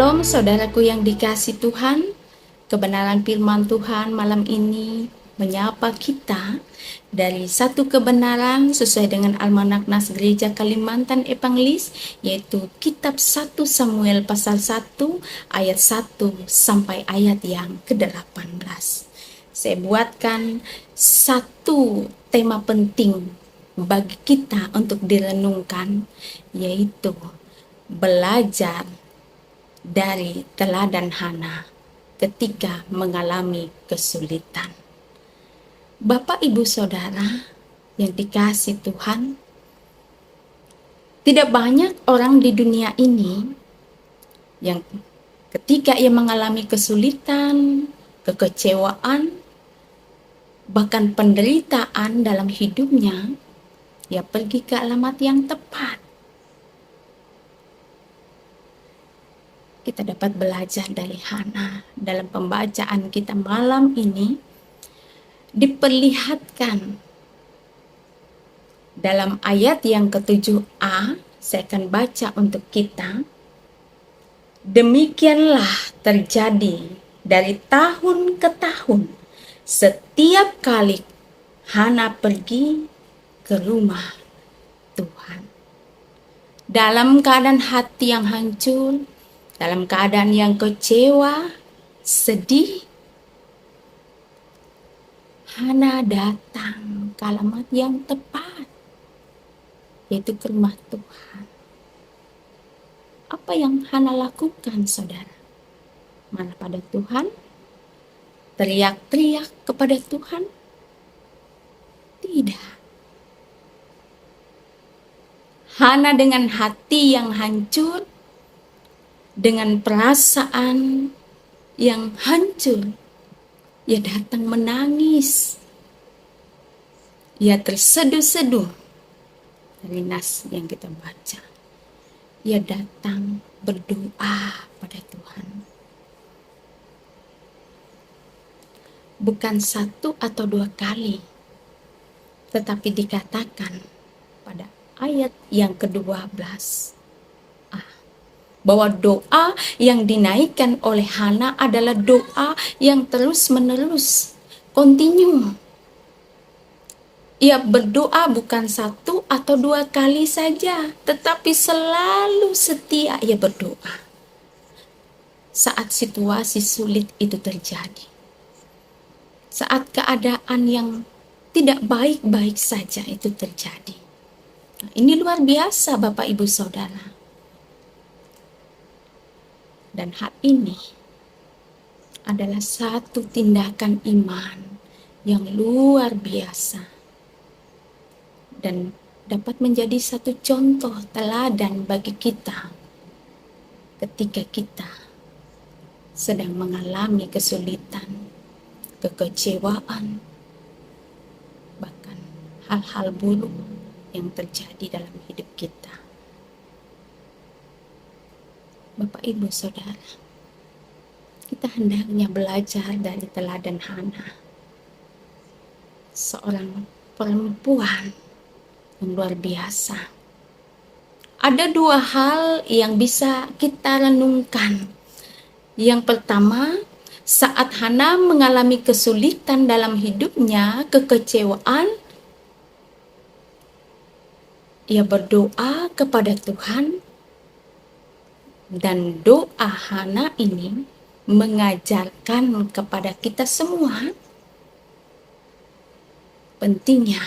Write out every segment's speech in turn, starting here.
Shalom saudaraku yang dikasihi Tuhan. Kebenaran firman Tuhan malam ini menyapa kita dari satu kebenaran sesuai dengan Almanak Nas Gereja Kalimantan Evangelis, yaitu kitab 1 Samuel pasal 1 ayat 1 sampai ayat yang ke-18. Saya buatkan satu tema penting bagi kita untuk direnungkan, yaitu belajar dari teladan Hana ketika mengalami kesulitan. Bapak, Ibu, Saudara yang dikasihi Tuhan, tidak banyak orang di dunia ini yang ketika ia mengalami kesulitan, kekecewaan, bahkan penderitaan dalam hidupnya, ia pergi ke alamat yang tepat. Kita dapat belajar dari Hana. Dalam pembacaan kita malam ini diperlihatkan dalam ayat yang ke-7a, saya akan baca untuk kita. Demikianlah terjadi dari tahun ke tahun, setiap kali Hana pergi ke rumah Tuhan. Dalam keadaan hati yang hancur, dalam keadaan yang kecewa, sedih, Hana datang ke alamat yang tepat, yaitu ke rumah Tuhan. Apa yang Hana lakukan, saudara? Marah pada Tuhan? Teriak-teriak kepada Tuhan? Tidak. Hana dengan hati yang hancur, dengan perasaan yang hancur, ia datang menangis. Ia terseduh-seduh dari nas yang kita baca. Ia datang berdoa pada Tuhan. Bukan satu atau dua kali, tetapi dikatakan pada ayat yang ke-12 bahwa doa yang dinaikkan oleh Hana adalah doa yang terus-menerus, kontinu. Ia berdoa bukan satu atau dua kali saja, tetapi selalu setia ia berdoa. Saat situasi sulit itu terjadi, saat keadaan yang tidak baik-baik saja itu terjadi. Nah, ini luar biasa Bapak Ibu Saudara. Dan hal ini adalah satu tindakan iman yang luar biasa dan dapat menjadi satu contoh teladan bagi kita ketika kita sedang mengalami kesulitan, kekecewaan, bahkan hal-hal buruk yang terjadi dalam hidup kita. Bapak, Ibu, Saudara, kita hendaknya belajar dari teladan Hana, seorang perempuan yang luar biasa. Ada dua hal yang bisa kita renungkan. Yang pertama, saat Hana mengalami kesulitan dalam hidupnya, kekecewaan, ia berdoa kepada Tuhan. Dan doa Hana ini mengajarkan kepada kita semua pentingnya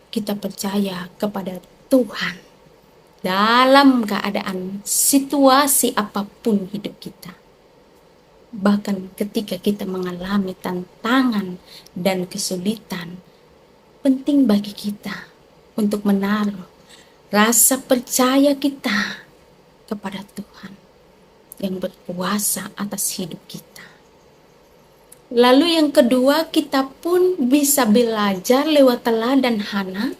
kita percaya kepada Tuhan dalam keadaan situasi apapun hidup kita. Bahkan ketika kita mengalami tantangan dan kesulitan, penting bagi kita untuk menaruh rasa percaya kita kepada Tuhan yang berkuasa atas hidup kita. Lalu yang kedua, kita pun bisa belajar lewat teladan Hana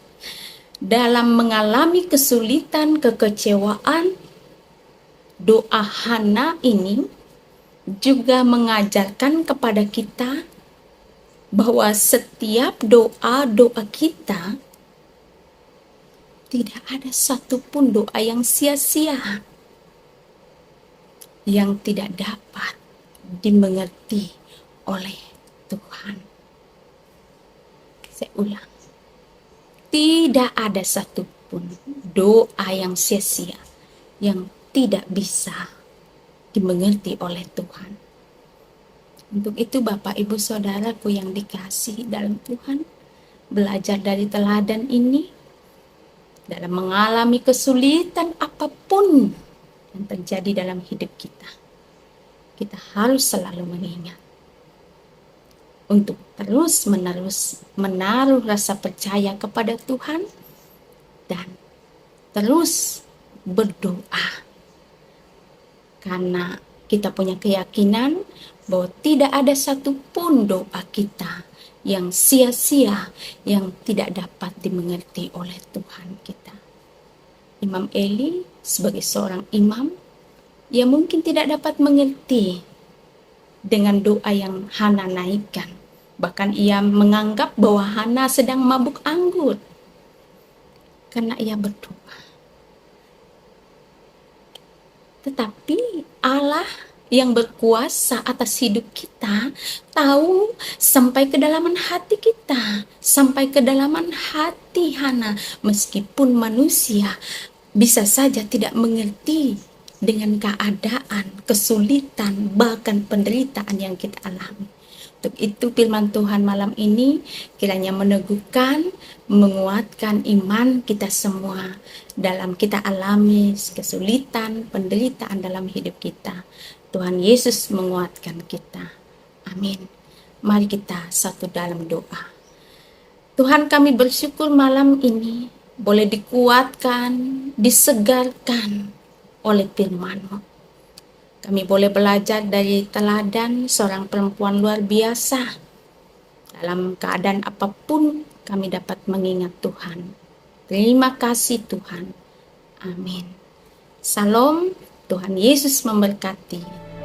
dalam mengalami kesulitan, kekecewaan. Doa Hana ini juga mengajarkan kepada kita bahwa setiap doa-doa kita tidak ada satupun doa yang sia-sia. yang tidak dapat dimengerti oleh Tuhan. Saya ulang, tidak ada satupun doa yang sia-sia yang tidak bisa dimengerti oleh Tuhan. Untuk itu Bapak Ibu Saudaraku yang dikasihi dalam Tuhan, belajar dari teladan ini, dalam mengalami kesulitan apapun yang terjadi dalam hidup kita, kita harus selalu mengingat untuk terus-menerus menaruh rasa percaya kepada Tuhan dan terus berdoa. Karena kita punya keyakinan bahwa tidak ada satupun doa kita yang sia-sia, yang tidak dapat dimengerti oleh Tuhan kita. Imam Eli sebagai seorang imam, ia mungkin tidak dapat mengerti dengan doa yang Hana naikkan. Bahkan ia menganggap bahwa Hana sedang mabuk anggur karena ia berdoa. Tetapi Allah yang berkuasa atas hidup kita tahu sampai kedalaman hati kita, sampai kedalaman hati Hana, meskipun manusia bisa saja tidak mengerti dengan keadaan, kesulitan, bahkan penderitaan yang kita alami. Untuk itu firman Tuhan malam ini kiranya meneguhkan, menguatkan iman kita semua dalam kita alami kesulitan, penderitaan dalam hidup kita. Tuhan Yesus menguatkan kita. Amin. Mari kita satu dalam doa. Tuhan, kami bersyukur malam ini boleh dikuatkan, disegarkan oleh firman-Mu. Kami boleh belajar dari teladan seorang perempuan luar biasa. Dalam keadaan apapun kami dapat mengingat Tuhan. Terima kasih Tuhan. Amin. Salam, Tuhan Yesus memberkati.